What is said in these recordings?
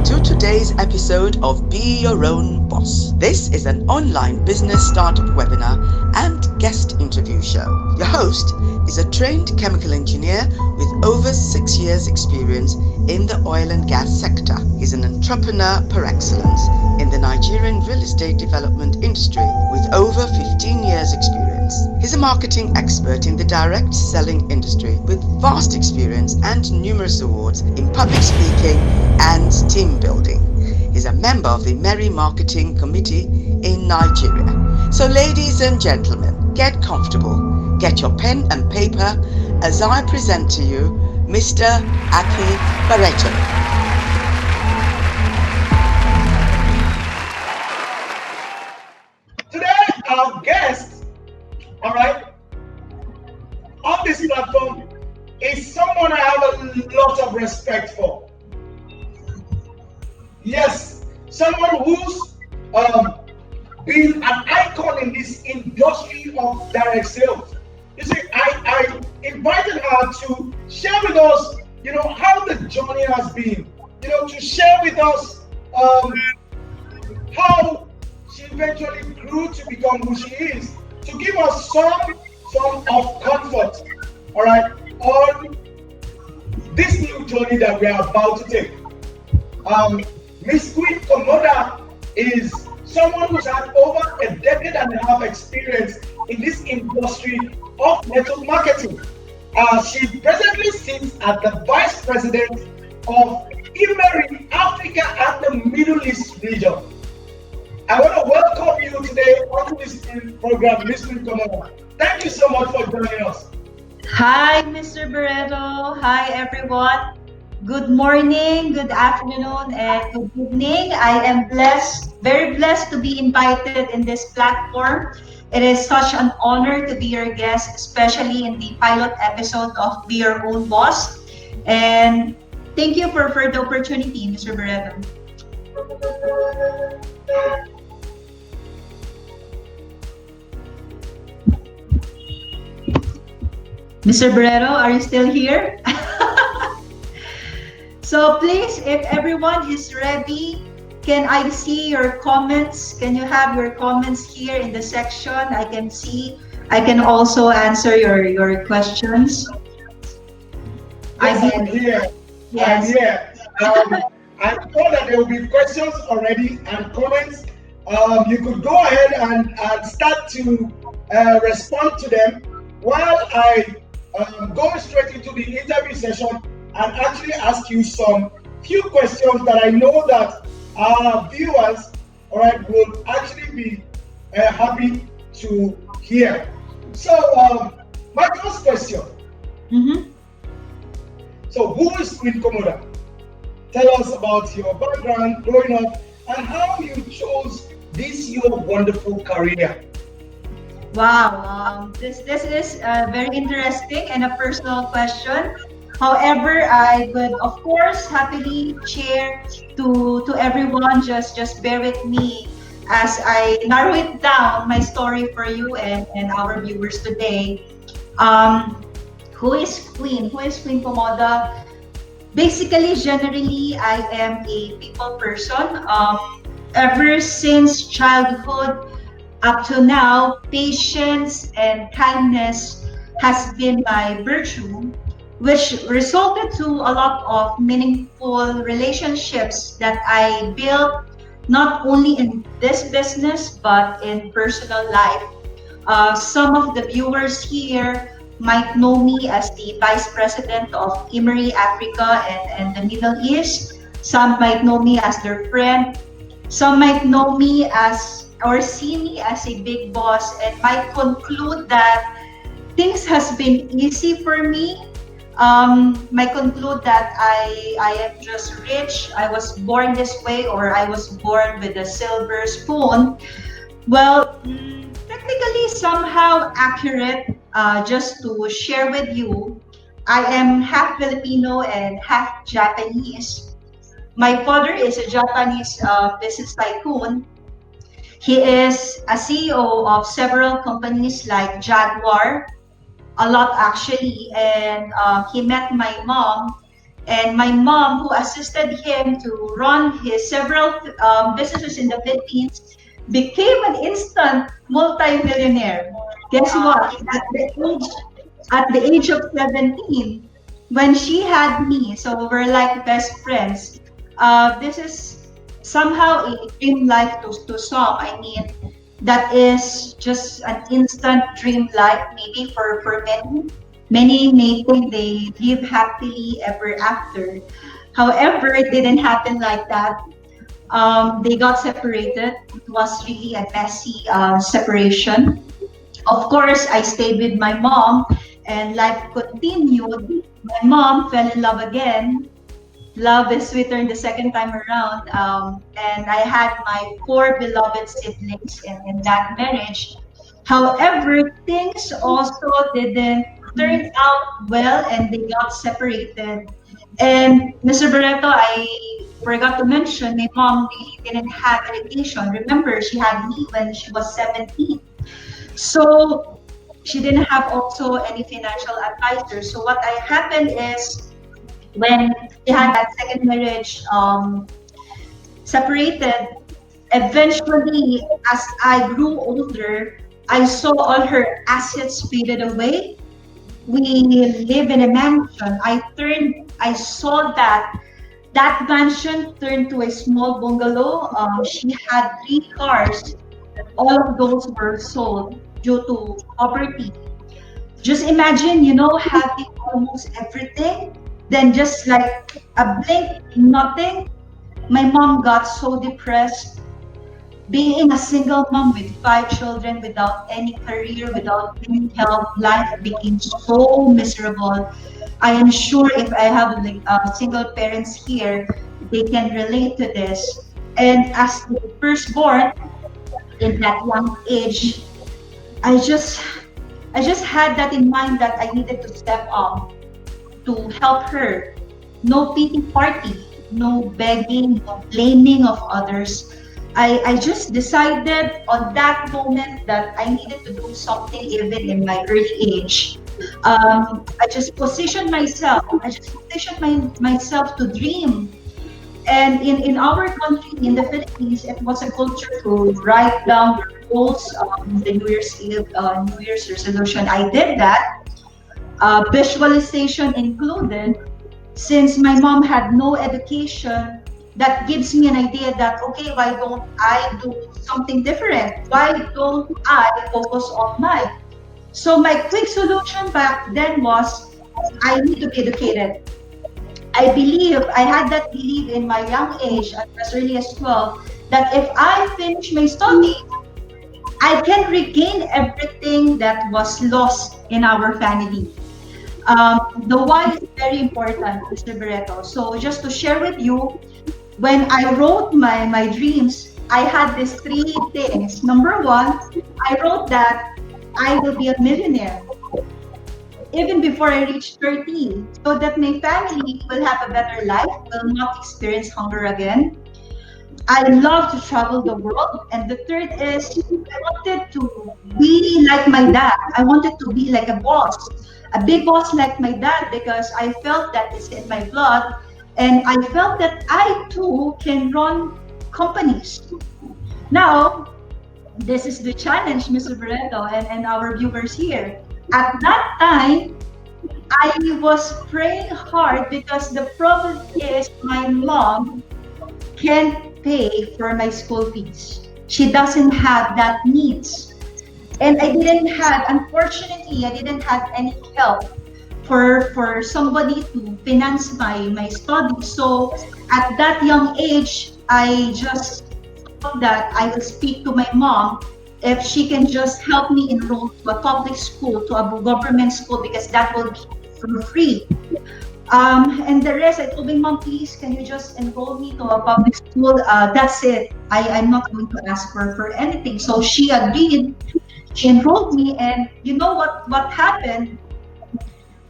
to today's episode of Be Your Own Boss. This is an online business startup webinar and guest interview show. Your host is a trained chemical engineer with over 6 years experience in the oil and gas sector. He's an entrepreneur par excellence in the Nigerian real estate development industry with over 15 years experience. He's a marketing expert in the direct selling industry with vast experience and numerous awards in public speaking and team building. He's a member of the IMMERI Marketing Committee in Nigeria. So ladies and gentlemen, get comfortable, get your pen and paper as I present to you Mr. Akin Barreto. Today, our guest, all right, on this platform is someone I have a lot of respect for. Yes, someone who's been an icon in this industry of direct sales. You see, I invited her to share with us, how the journey has been, to share with us how she eventually grew to become who she is, to give us some form of comfort, all right, on this new journey that we are about to take. Miss Queen Komoda is someone who's had over a decade and a half experience in this industry of network marketing. She presently sits as the Vice President of IMMERI Africa and the Middle East region. I want to welcome you today onto this program, Miss Queen Komoda. Thank you so much for joining us. Hi, Mr. Barreto. Hi, everyone. Good morning, good afternoon, and good evening. I am very blessed to be invited in this platform. It is such an honor to be your guest, especially in the pilot episode of Be Your Own Boss. And thank you for the opportunity, Mr. Barreto. Mr. Barreto, are you still here? So please, if everyone is ready, can I see your comments? Can you have your comments here in the section? I can see. I can also answer your questions. Yes, I'm here. Yes. I'm here. I know that there will be questions already and comments. You could go ahead and start to respond to them while I go straight into the interview session and actually ask you some few questions that I know that our viewers, all right, will actually be happy to hear. So, my first question. So, who is Queen Komoda? Tell us about your background growing up and how you chose this your wonderful career. Wow, this is very interesting and a personal question. However, I would of course happily share to everyone. Just bear with me as I narrow it down my story for you and our viewers today. Who is Queen? Who is Queen Komoda? Basically, generally, I am a people person. Ever since childhood up to now, patience and kindness has been my virtue, which resulted to a lot of meaningful relationships that I built not only in this business but in personal life. Some of the viewers here might know me as the Vice President of IMMERI Africa and the Middle East. Some might know me as their friend. Some might know me as or see me as a big boss and might conclude that things has been easy for me. Might conclude that I am just rich, I was born this way, or I was born with a silver spoon. Well, technically somehow accurate. Just to share with you, I am half Filipino and half Japanese. My father is a Japanese business tycoon. He is a CEO of several companies like Jaguar, a lot actually, and he met my mom And my mom, who assisted him to run his several businesses in the Philippines, became an instant multi-millionaire. Guess what? At the age of 17, when she had me, so we're like best friends. This is somehow a dream life to some. I mean, that is just an instant dream life, maybe for many. Many may think they live happily ever after. However, it didn't happen like that. They got separated. It was really a messy separation. Of course, I stayed with my mom and life continued. My mom fell in love again. Love is sweeter the second time around. And I had my four beloved siblings in that marriage. However, things also didn't turn out well and they got separated. And Mr. Barreto, I forgot to mention, my mom really didn't have education. Remember, she had me when she was 17. So she didn't have also any financial advisor. So what I happened is when she had that second marriage separated, eventually as I grew older, I saw all her assets faded away. We live in a mansion. I saw that mansion turned to a small bungalow. She had three cars. All of those were sold due to poverty. Just imagine, having almost everything, then just like a blink, nothing. My mom got so depressed. Being a single mom with five children without any career, without any help, life became so miserable. I am sure if I have like single parents here, they can relate to this. And as the firstborn in that young age, I just I just had that in mind that I needed to step up to help her. No pity party, no begging, no blaming of others. I just decided on that moment that I needed to do something even in my early age. I just positioned myself to dream. And in our country, in the Philippines, it was a culture to write down your goals, the New Year's Eve, New Year's resolution. I did that, visualization included. Since my mom had no education, that gives me an idea that, okay, why don't I do something different? Why don't I focus on life? So my quick solution back then was I need to be educated. I had that belief in my young age, at as early as 12, that if I finish my study, I can regain everything that was lost in our family. The why is very important, Mr. Barreto. So just to share with you, when I wrote my dreams, I had these three things. Number one, I wrote that I will be a millionaire even before I reach 30, so that my family will have a better life, will not experience hunger again. I love to travel the world. And the third is I wanted to be like my dad. I wanted to be like a boss, a big boss like my dad, because I felt that it's in my blood. And I felt that I too can run companies. Now, this is the challenge, Mr. Barreto, and our viewers here. At that time, I was praying hard because the problem is my mom can't pay for my school fees. She doesn't have that needs. And unfortunately, I didn't have any help for somebody to finance my studies. So at that young age, I just thought that I will speak to my mom if she can just help me enroll to a public school, to a government school, because that will be for free. And the rest, I told my mom, please, can you just enroll me to a public school? That's it. I'm not going to ask for anything. So she agreed. She enrolled me, and you know what happened?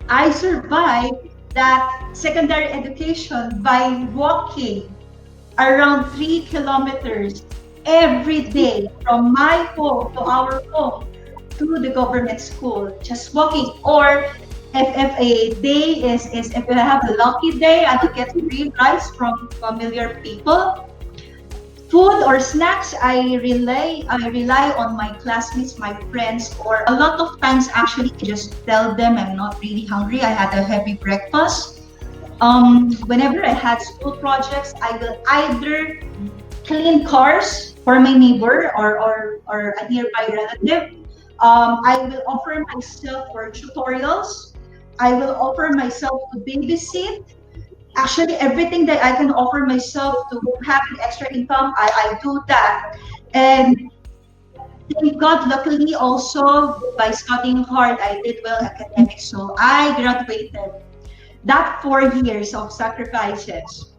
I survived that secondary education by walking around 3 kilometers every day from my home to our home to the government school, just walking. Or If a day is if I have a lucky day, I will get free rice from familiar people. Food or snacks, I rely on my classmates, my friends, or a lot of times actually I just tell them I'm not really hungry. I had a heavy breakfast. Whenever I had school projects, I will either clean cars for my neighbor or a nearby relative. I will offer myself for tutorials. I will offer myself to babysit. Actually, everything that I can offer myself to have an extra income, I do that. And thank God, luckily also by studying hard, I did well academics. So I graduated. That 4 years of sacrifices.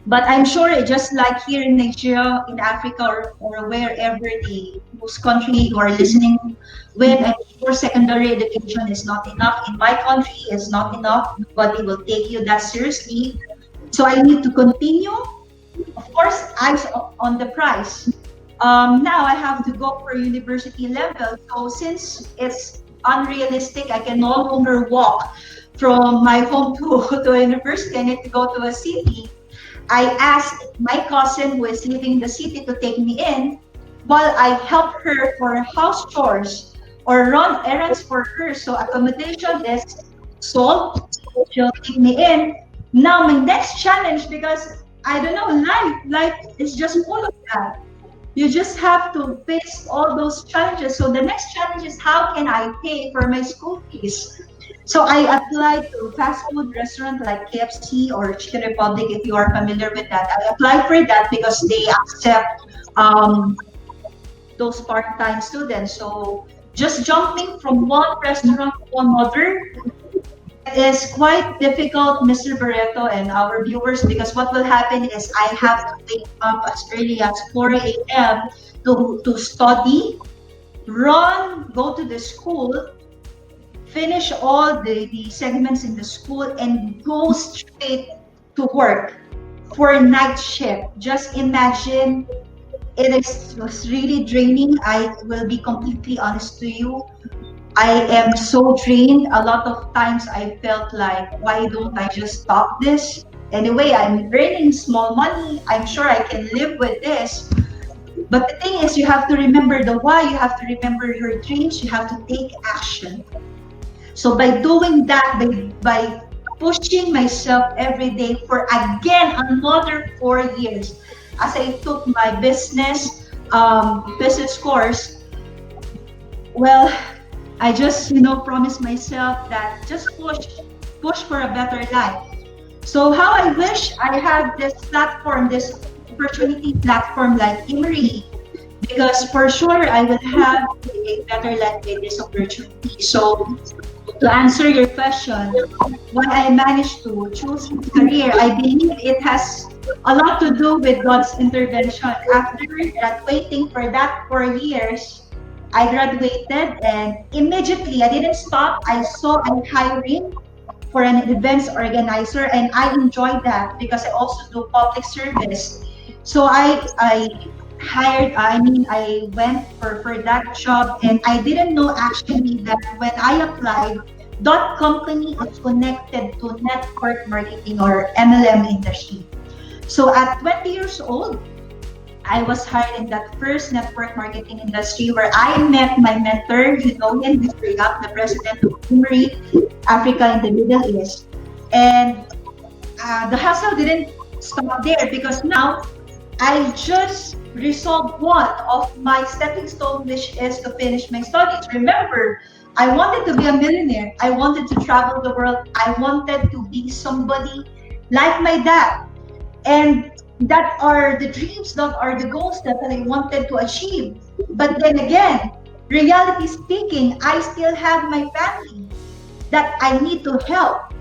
But I'm sure just like here in Nigeria, in Africa, or wherever the whose country you are listening with, I'm sure secondary education is not enough. In my country, it's not enough. Nobody will take you that seriously. So I need to continue. Of course, eyes on the prize. Now I have to go for university level. So since it's unrealistic, I can no longer walk from my home to a university. I need to go to a city. I asked my cousin who is leaving the city to take me in while I help her for house chores or run errands for her. So accommodation is solved. She'll take me in. Now my next challenge, because I don't know, life is just full of that. You just have to face all those challenges. So the next challenge is how can I pay for my school fees? So I applied to fast food restaurant like KFC or Chicken Republic, if you are familiar with that. I applied for that because they accept those part-time students. So just jumping from one restaurant to another is quite difficult, Mr. Barreto and our viewers, because what will happen is I have to wake up as early as 4 a.m. to study, run, go to the school, finish all the segments in the school, and go straight to work for a night shift. Just imagine, was really draining. I will be completely honest to you. I am so drained. A lot of times I felt like, why don't I just stop this? Anyway, I'm earning small money. I'm sure I can live with this. But the thing is, you have to remember the why, you have to remember your dreams, you have to take action. So by doing that, by pushing myself every day for again another 4 years, as I took my business course, well, I just promised myself that just push for a better life. So how I wish I had this platform, this opportunity platform like IMMERI, because for sure I would have a better life with this opportunity. So to answer your question, why I managed to choose this career, I believe it has a lot to do with God's intervention. After graduating for that 4 years, I graduated and immediately I didn't stop. I saw a hiring for an events organizer and I enjoyed that because I also do public service. So I went for that job and I didn't know actually that when I applied, that company is connected to network marketing or MLM industry. So at 20 years old, I was hired in that first network marketing industry where I met my mentor, him, Mr. Yap, the president of IMMERI, Africa and the Middle East. And the hustle didn't stop there because now I just resolved one of my stepping stone, which is to finish my studies. Remember, I wanted to be a millionaire. I wanted to travel the world. I wanted to be somebody like my dad. And that are the dreams, that are the goals that I wanted to achieve. But then again, reality speaking, I still have my family that I need to help.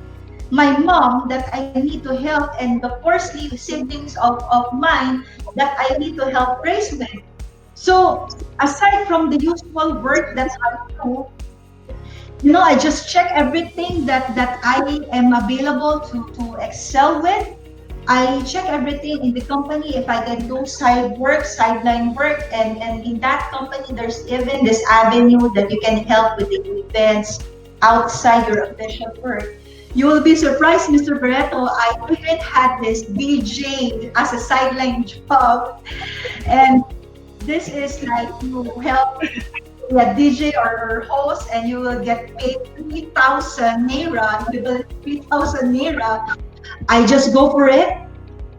My mom that I need to help, and the four siblings of mine that I need to help raise with. So aside from the usual work that I do, I just check everything that I am available to excel with. I check everything in the company if I can do side work, sideline work, and in that company there's even this avenue that you can help with the events, outside your official work. You will be surprised, Mr. Barreto. I even had this DJ as a sideline job, and this is like you help a DJ or host, and you will get paid 3,000 naira, equivalent 3,000 naira. I just go for it.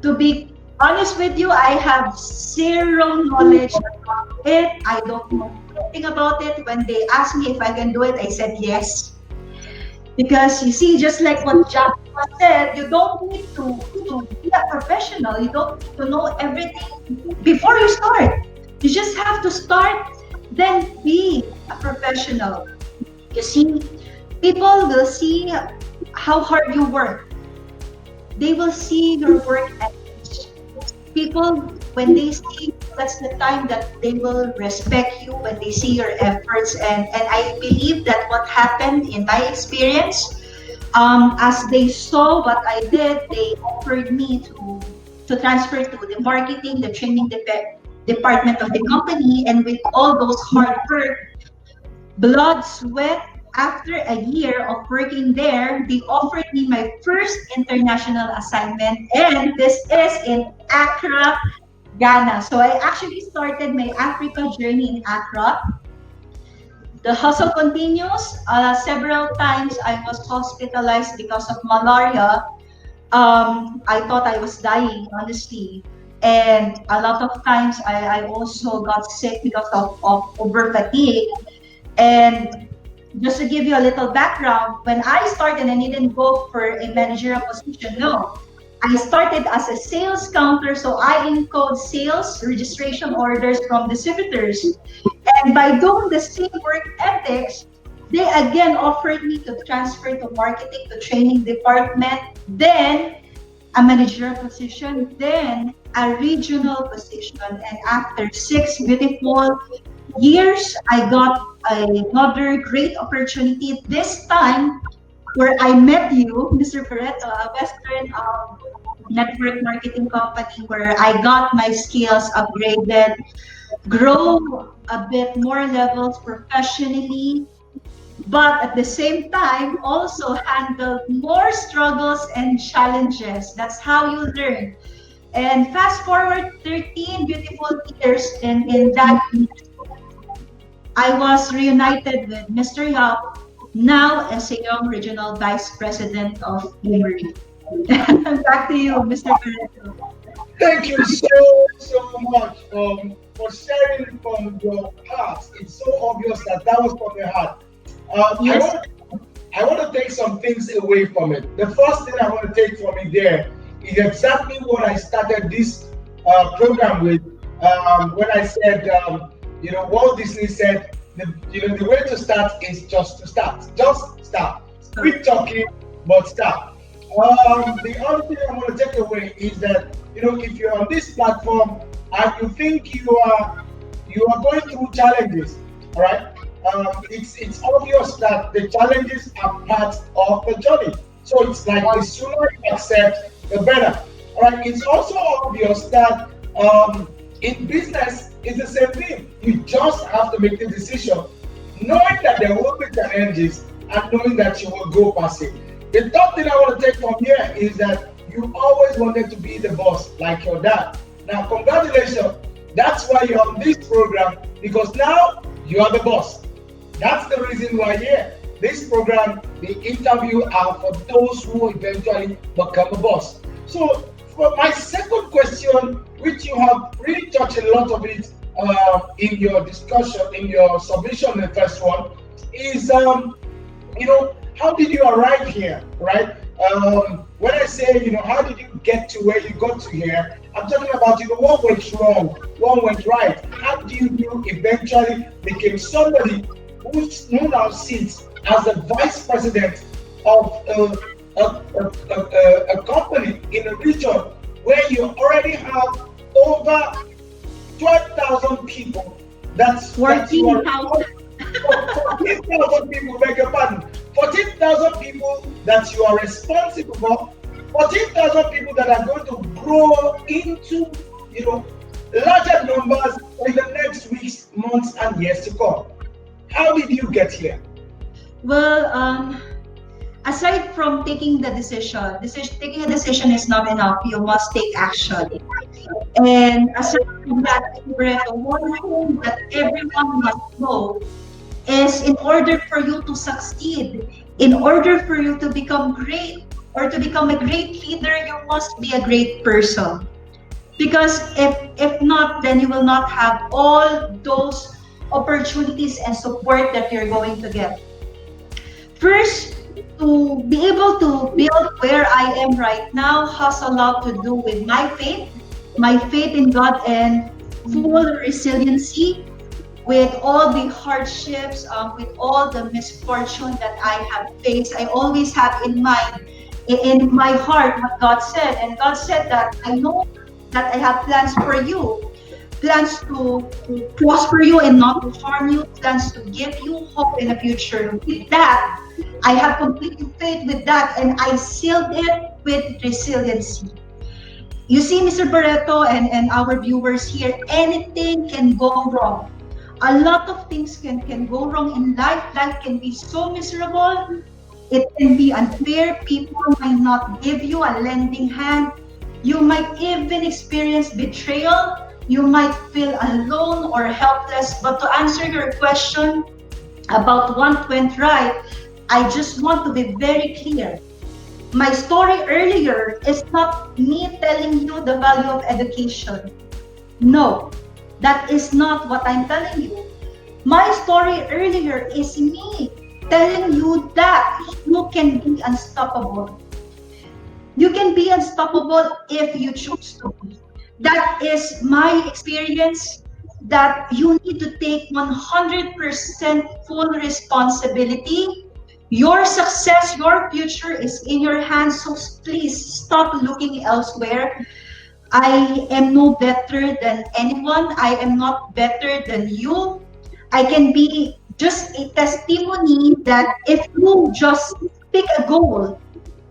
To be honest with you, I have zero knowledge about it. I don't know anything about it. When they asked me if I can do it, I said yes. Because you see, just like what Jack said, you don't need to be a professional. You don't need to know everything before you start. You just have to start, then be a professional. You see, people will see how hard you work. They will see your work ethics. People, when they see, that's the time that they will respect you, when they see your efforts. And I believe that what happened in my experience, as they saw what I did, they offered me to transfer to the marketing, the training department of the company. And with all those hard work, blood, sweat, after a year of working there, they offered me my first international assignment, and this is in Accra, Ghana. So I actually started my Africa journey in Accra. The hustle continues. Several times I was hospitalized because of malaria. I thought I was dying, honestly. And a lot of times I also got sick because of over fatigue. And just to give you a little background, when I started, I didn't go for a managerial position. No, I started as a sales counter, so I encode sales registration orders from distributors. And by doing the same work ethics, they again offered me to transfer to marketing, to training department, then a managerial position, then a regional position. And after 6 beautiful years, I got another great opportunity. This time, where I met you, Mr. Barreto, a Western network marketing company, where I got my skills upgraded, grow a bit more levels professionally, but at the same time, also handle more struggles and challenges. That's how you learn. And fast forward 13 beautiful years in that, I was reunited with Mr. Yap, now as a young regional vice president of IMMERI. Back to you, Mr. Barreto. Thank you so much for sharing from your heart. It's so obvious that that was from your heart. Yes. I want to take some things away from it. The first thing I want to take from it there is exactly what I started this program with when I said, Walt Disney said, the way to start is just to start. Just start. Quit talking, but start. The other thing I want to take away is that, if you're on this platform and you think you are going through challenges, all right? It's obvious that the challenges are part of the journey. So it's like the sooner you accept, the better. All right. It's also obvious that in business it's the same thing. You just have to make the decision, knowing that there will be challenges and knowing that you will go past it. The third thing I want to take from here is that you always wanted to be the boss, like your dad. Now, congratulations. That's why you're on this program, because now you are the boss. That's the reason why here. This program, the interview are for those who eventually become a boss. So, for my second question, which you have really touched a lot of it in your discussion, in your submission, the first one, is how did you arrive here, right? When I say, how did you get to where you got to here, I'm talking about, what went wrong, what went right. How do you eventually became somebody who now sits as the vice president of a company in a region where you already have over 12,000 people. That's 14,000. 14,000 people, beg your pardon. 14,000 people that you are responsible for. 14,000 people that are going to grow into, larger numbers in the next weeks, months, and years to come. How did you get here? Well, aside from taking the taking a decision is not enough. You must take action. And aside from that, Breto, one thing that everyone must know is in order for you to succeed, in order for you to become great or to become a great leader, you must be a great person. Because if not, then you will not have all those opportunities and support that you're going to get. First, to be able to build where I am right now has a lot to do with my faith in God, and full resiliency with all the hardships, with all the misfortune that I have faced. I always have in mind, in my heart, what God said. And God said that I know that I have plans for you, plans to prosper you and not to harm you, plans to give you hope in the future. With that, I have complete faith with that, and I sealed it with resiliency. You see, Mr. Barreto and our viewers here, anything can go wrong. A lot of things can go wrong in life. Life can be so miserable. It can be unfair. People might not give you a lending hand. You might even experience betrayal. You might feel alone or helpless. But to answer your question about what went right, I just want to be very clear. My story earlier is not me telling you the value of education. No, that is not what I'm telling you. My story earlier is me telling you that you can be unstoppable. You can be unstoppable if you choose to be. That is my experience, that you need to take 100% full responsibility. Your success, your future is in your hands, so please stop looking elsewhere. I am no better than anyone. I am not better than you. I can be just a testimony that if you just pick a goal,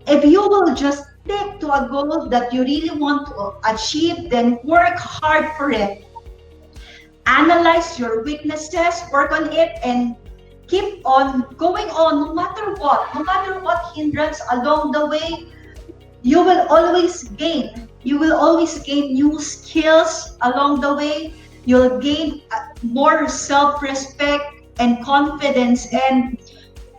if you will just stick to a goal that you really want to achieve, then work hard for it. Analyze your weaknesses, work on it, and keep on going on no matter what hindrance along the way. You will always gain. You will always gain new skills along the way. You'll gain more self-respect and confidence, and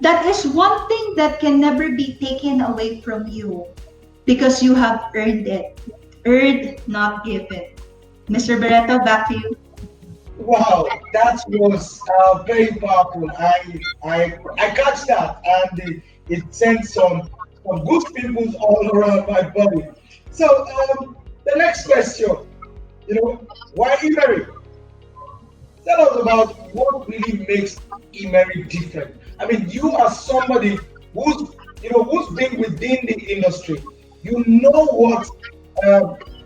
that is one thing that can never be taken away from you because you have earned it. Earned, not given. Mr. Barreto, back to you. Wow, that was very powerful. I catch that, and it sent some good pimples all around my body. So the next question, why IMMERI? Tell us about what really makes IMMERI different. I mean, you are somebody who's been within the industry. You know what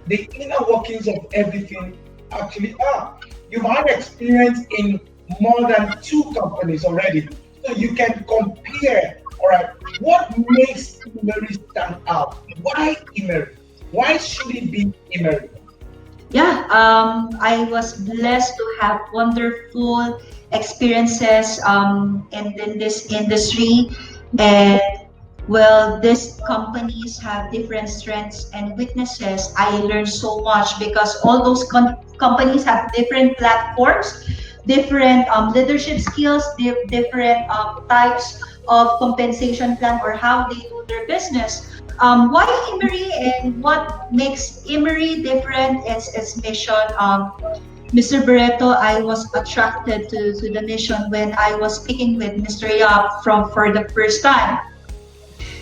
the inner workings of everything actually are. You've had experience in more than two companies already, so you can compare. All right, what makes IMMERI stand out? Why IMMERI? Why should it be IMMERI? Yeah, I was blessed to have wonderful experiences in this industry. And well, these companies have different strengths and weaknesses. I learned so much because all those companies have different platforms, different leadership skills, different types of compensation plan or how they do their business. Why IMMERI and what makes IMMERI different is its mission. Mr. Barreto, I was attracted to the mission when I was speaking with Mr. Yap for the first time.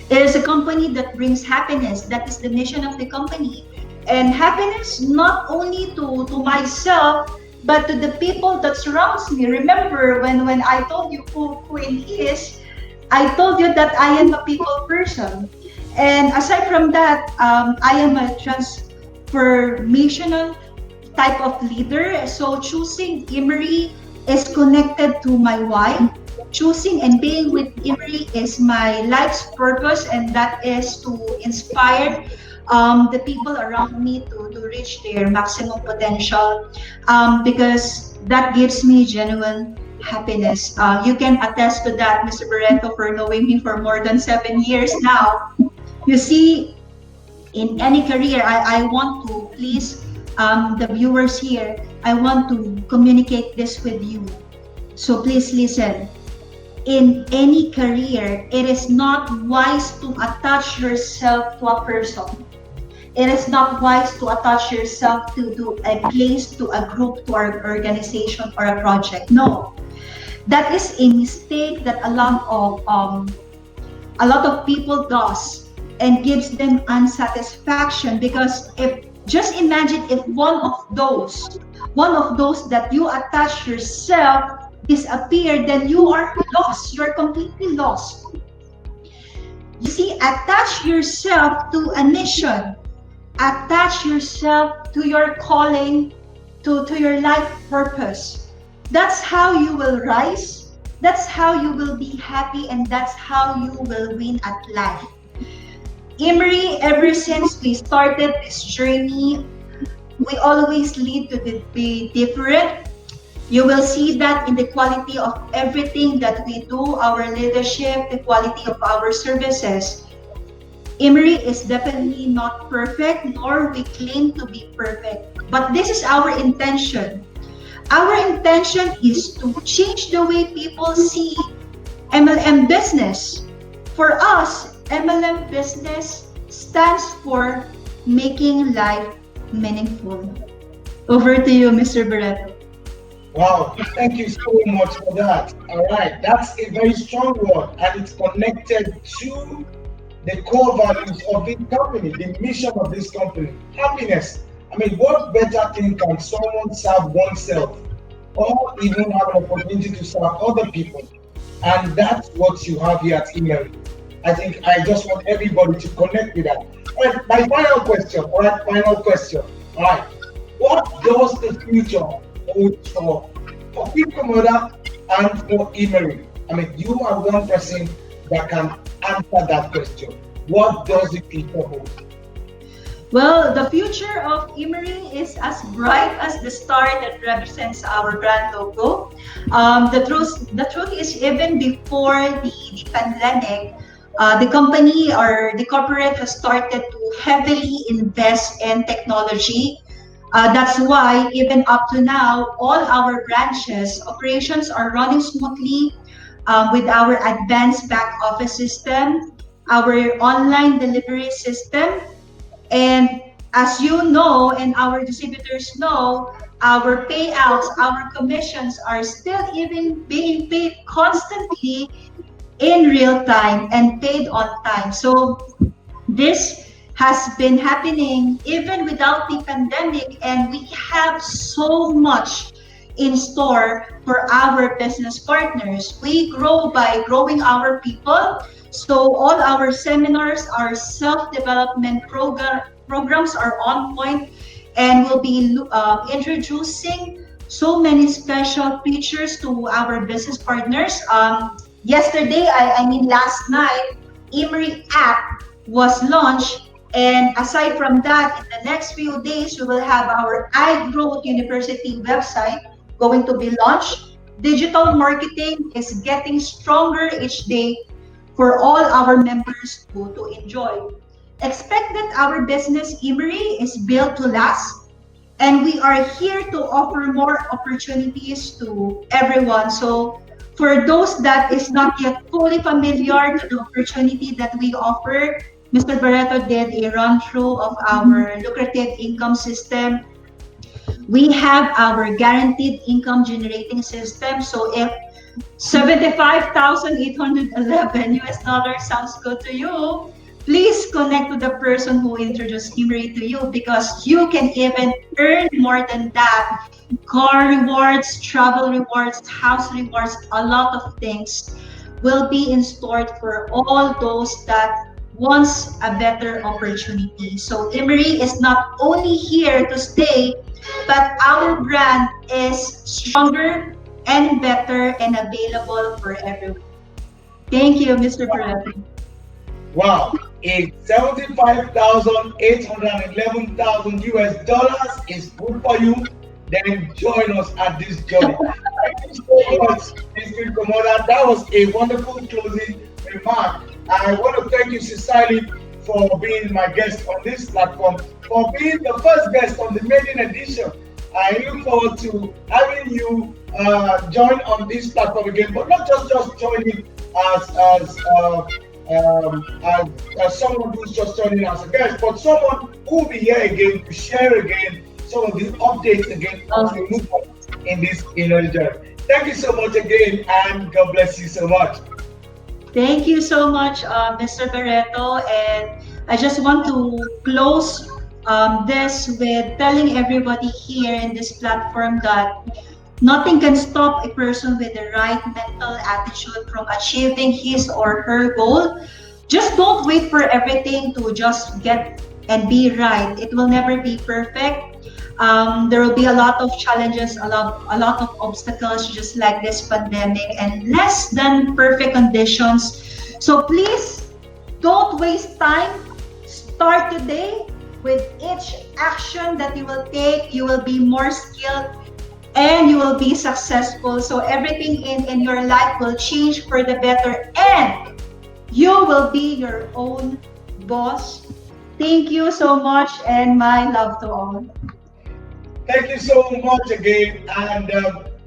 It is a company that brings happiness. That is the mission of the company. And happiness not only to myself, but to the people that surrounds me. Remember when I told you who Queen is, I told you that I am a people person. And aside from that, I am a transformational type of leader. So choosing IMMERI is connected to my why. Choosing and being with IMMERI is my life's purpose, and that is to inspire the people around me to reach their maximum potential, because that gives me genuine happiness. You can attest to that, Mr. Barreto, for knowing me for more than 7 years now. You see, in any career, I want to please the viewers here, I want to communicate this with you. So please listen. In any career, it is not wise to attach yourself to a person. It is not wise to attach yourself to a place, to a group, to an organization or a project. No, that is a mistake that a lot of people does and gives them unsatisfaction, because if just imagine if one of those that you attach yourself disappear, then you are lost. You're completely lost. You see, attach yourself to a mission, attach yourself to your calling, to your life purpose. That's how you will rise, that's how you will be happy, and that's how you will win at life. IMMERI, ever since we started this journey, we always lead to be different. You will see that in the quality of everything that we do, our leadership, the quality of our services. IMMERI is definitely not perfect, nor we claim to be perfect. But this is our intention. Our intention is to change the way people see MLM business. For us, MLM business stands for making life meaningful. Over to you, Mr. Barreto. Wow, thank you so much for that. All right, that's a very strong word, and it's connected to the core values of this company, the mission of this company, happiness. I mean, what better thing can someone serve oneself or even have an opportunity to serve other people? And that's what you have here at IMMERI. I think I just want everybody to connect with that. All right, my final question. All right, final question. All right, what does the future hold for Queen Komoda and for IMMERI? I mean, you are one person that can answer that question. What does the future hold? Well, the future of IMMERI is as bright as the star that represents our brand logo. The truth is, even before the pandemic, the company or the corporate has started to heavily invest in technology. That's why even up to now, all our branches operations are running smoothly with our advanced back office system, our online delivery system, and as you know, and our distributors know, our payouts, our commissions are still even being paid constantly in real time and paid on time. So this has been happening even without the pandemic, and we have so much in store for our business partners. We grow by growing our people. So all our seminars, our self-development programs are on point, and we'll be introducing so many special features to our business partners. Yesterday, I mean last night, IMMERI app was launched. And aside from that, in the next few days, we will have our iGrowth University website going to be launched. Digital marketing is getting stronger each day for all our members to enjoy. Expect that our business IMMERI is built to last, and we are here to offer more opportunities to everyone. So for those that is not yet fully familiar to the opportunity that we offer, Mr. Barreto did a run through of our lucrative income system. We have our guaranteed income generating system. So if 75,811 US dollars sounds good to you, please connect to the person who introduced IMMERI to you, because you can even earn more than that. Car rewards, travel rewards, house rewards, a lot of things will be in store for all those that wants a better opportunity. So IMMERI is not only here to stay, but our brand is stronger and better and available for everyone. Thank you, Mr. Barreto. Wow, if 75,811,000 US dollars is good for you, then join us at this journey. you so much, Ms. Queen Komoda. That was a wonderful closing remark. I want to thank you sincerely for being my guest on this platform, for being the first guest on the maiden edition. I look forward to having you join on this platform again, but not just joining as as someone who's just joining as a guest, but someone who will be here again to share again some of the updates again as we move on in this journey. Thank you so much again, and God bless you so much. Thank you so much, Mr. Barreto. And I just want to close this with telling everybody here in this platform that nothing can stop a person with the right mental attitude from achieving his or her goal. Just don't wait for everything to just get and be right. It will never be perfect. There will be a lot of challenges, a lot of obstacles, just like this pandemic, and less than perfect conditions. So please don't waste time. Start today. With each action that you will take, you will be more skilled and you will be successful. So everything in your life will change for the better and you will be your own boss. Thank you so much and my love to all. Thank you so much again, and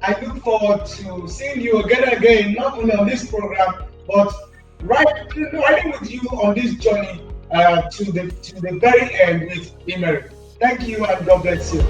I look forward to seeing you again and again, not only on this program, but riding with you on this journey to the very end with IMMERI. Thank you, and God bless you.